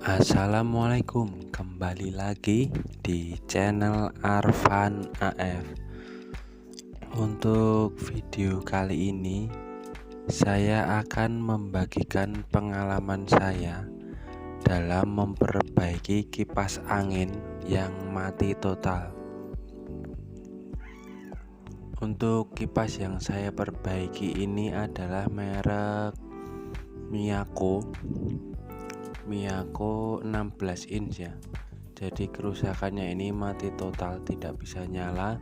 Assalamualaikum, kembali lagi di channel Arfan AF. Untuk video kali ini saya akan membagikan pengalaman saya dalam memperbaiki kipas angin yang mati total. Untuk kipas yang saya perbaiki ini adalah merek Miyako 16 inch ya. Jadi kerusakannya ini mati total, tidak bisa nyala,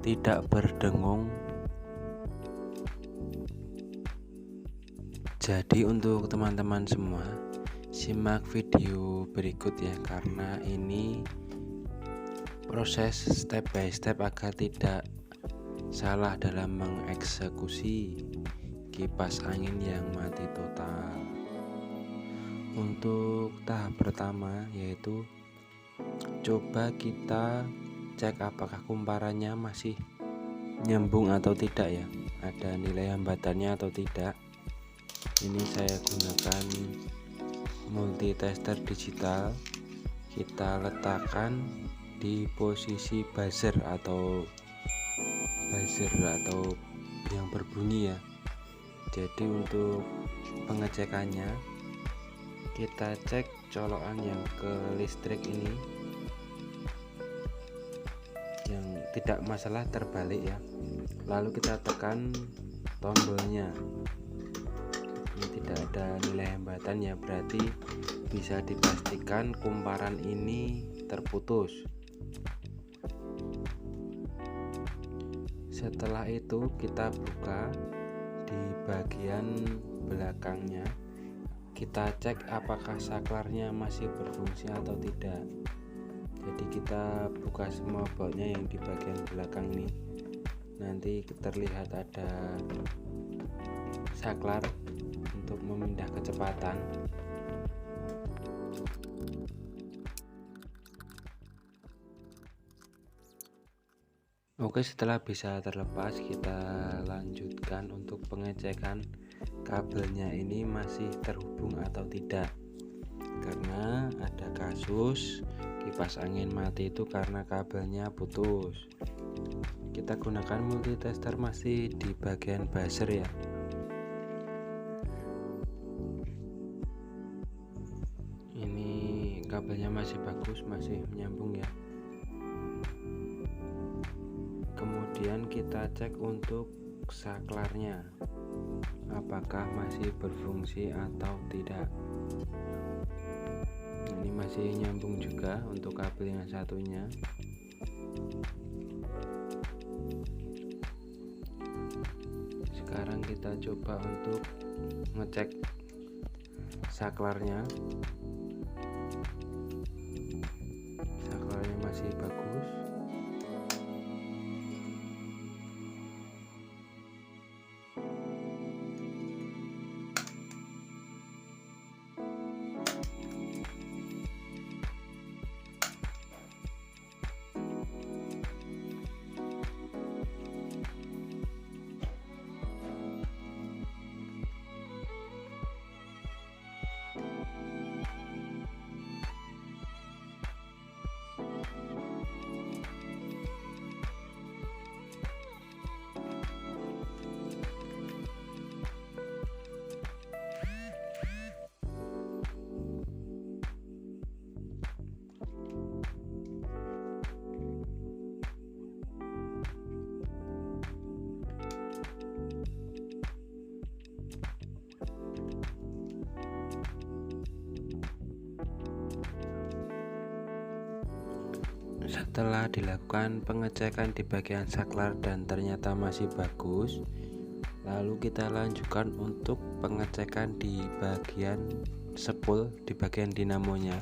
tidak berdengung. Jadi untuk teman-teman semua, simak video berikut ya, karena ini proses step by step agar tidak salah dalam mengeksekusi kipas angin yang mati total. Untuk tahap pertama yaitu coba kita cek apakah kumparannya masih nyambung atau tidak ya, ada nilai hambatannya atau tidak. Ini saya gunakan multitester digital. Kita letakkan di posisi buzzer atau yang berbunyi ya. Jadi untuk pengecekannya kita cek colokan yang ke listrik ini, yang tidak masalah terbalik ya. Lalu kita tekan tombolnya. Ini tidak ada nilai hambatan ya, berarti bisa dipastikan kumparan ini terputus. Setelah itu kita buka di bagian belakangnya, kita cek apakah saklarnya masih berfungsi atau tidak. Jadi kita buka semua bautnya yang di bagian belakang nih, nanti terlihat ada saklar untuk memindah kecepatan. Oke, setelah bisa terlepas, kita lanjutkan untuk pengecekan kabelnya ini masih terhubung atau tidak, karena ada kasus kipas angin mati itu karena kabelnya putus. Kita gunakan multitester masih di bagian buzzer ya. Ini kabelnya masih bagus, masih menyambung ya. Kemudian kita cek untuk saklarnya apakah masih berfungsi atau tidak. Ini masih nyambung juga untuk kabel yang satunya. Sekarang kita coba untuk ngecek saklarnya. Saklarnya masih bagus. Setelah dilakukan pengecekan di bagian saklar dan ternyata masih bagus, lalu kita lanjutkan untuk pengecekan di bagian spool, di bagian dinamonya.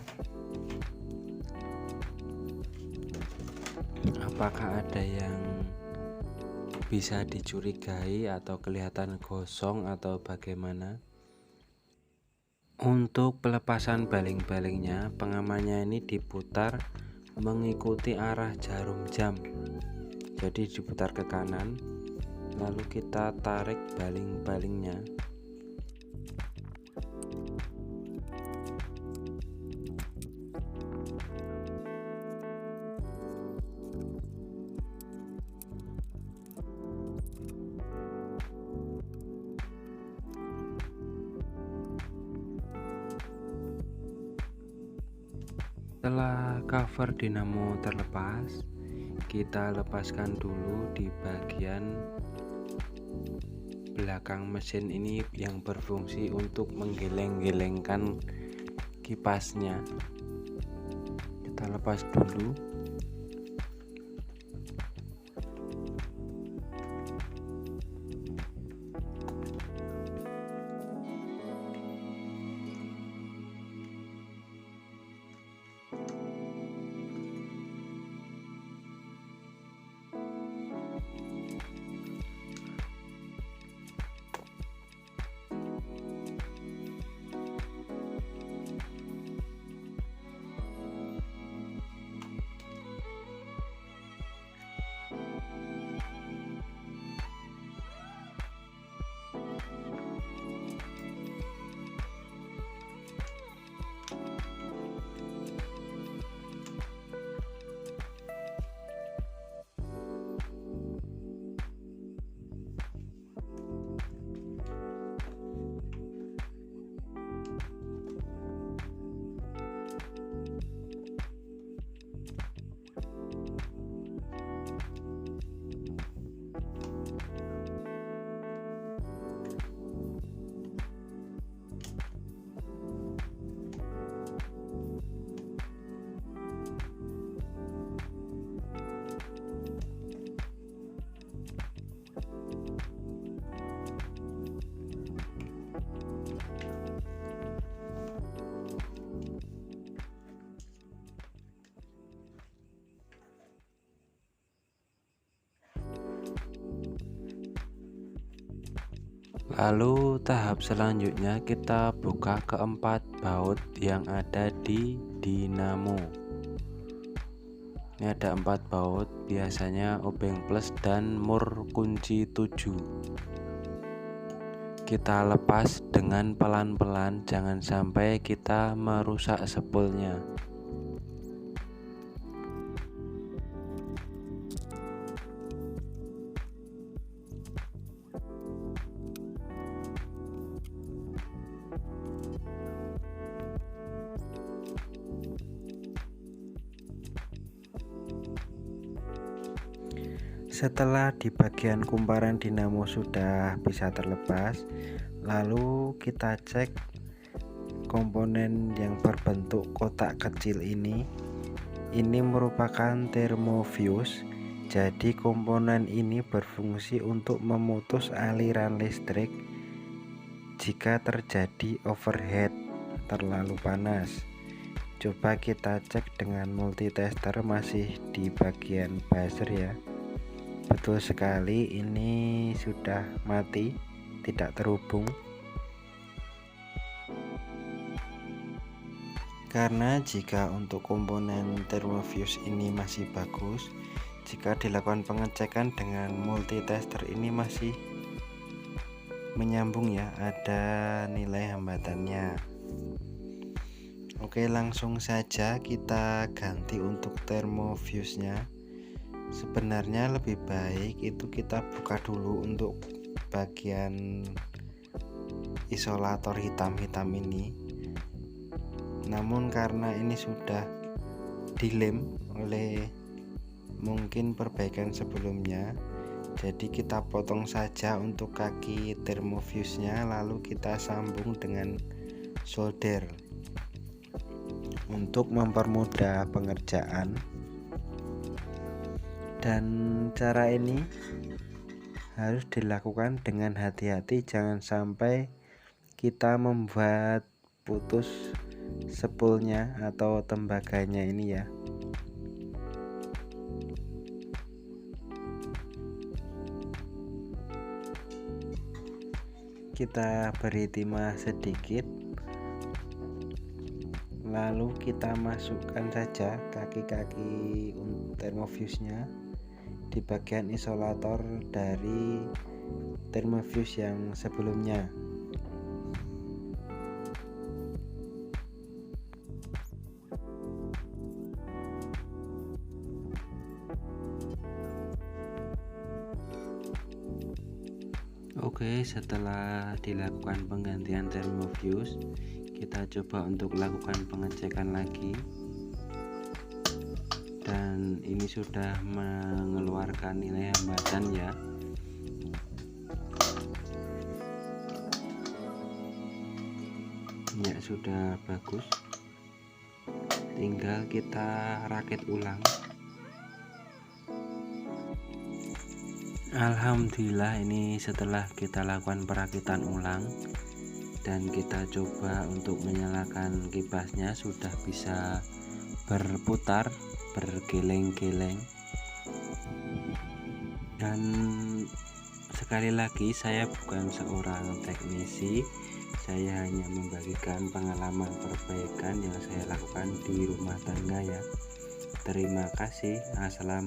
Apakah ada yang bisa dicurigai atau kelihatan gosong atau bagaimana? Untuk pelepasan baling-balingnya, pengamannya ini diputar mengikuti arah jarum jam. Jadi diputar ke kanan, lalu kita tarik baling-balingnya. Setelah cover dinamo terlepas, kita lepaskan dulu di bagian belakang mesin ini yang berfungsi untuk menggeleng-gelengkan kipasnya. Kita lepas dulu. Lalu tahap selanjutnya kita buka keempat baut yang ada di dinamo. Ini ada 4 baut, biasanya obeng plus dan mur kunci 7. Kita lepas dengan pelan-pelan, jangan sampai kita merusak spoolnya. Setelah di bagian kumparan dinamo sudah bisa terlepas, lalu kita cek komponen yang berbentuk kotak kecil ini. Ini merupakan thermofuse. Jadi komponen ini berfungsi untuk memutus aliran listrik jika terjadi overheat terlalu panas. Coba kita cek dengan multitester, masih di bagian buzzer ya. Betul sekali, ini sudah mati, tidak terhubung. Karena jika untuk komponen thermofuse ini masih bagus, jika dilakukan pengecekan dengan multitester ini masih menyambung ya, ada nilai hambatannya. Oke, langsung saja kita ganti untuk thermofuse-nya. Sebenarnya lebih baik itu kita buka dulu untuk bagian isolator hitam-hitam ini. Namun karena ini sudah dilem oleh mungkin perbaikan sebelumnya, jadi kita potong saja untuk kaki thermofuse-nya, lalu kita sambung dengan solder untuk mempermudah pengerjaan. Dan cara ini harus dilakukan dengan hati-hati, jangan sampai kita membuat putus spoolnya atau tembaganya ini ya. Kita beri timah sedikit, lalu kita masukkan saja kaki-kaki thermofuse-nya di bagian isolator dari thermofuse yang sebelumnya. Oke, setelah dilakukan penggantian thermofuse, kita coba untuk lakukan pengecekan lagi. dan ini sudah mengeluarkan nilai hambatan ya. Ya, sudah bagus, tinggal kita rakit ulang. Alhamdulillah, ini setelah kita lakukan perakitan ulang dan kita coba untuk menyalakan kipasnya, sudah bisa berputar, bergeleng-geleng. Dan sekali lagi, saya bukan seorang teknisi, saya hanya membagikan pengalaman perbaikan yang saya lakukan di rumah tangga ya. Terima kasih. Assalamualaikum.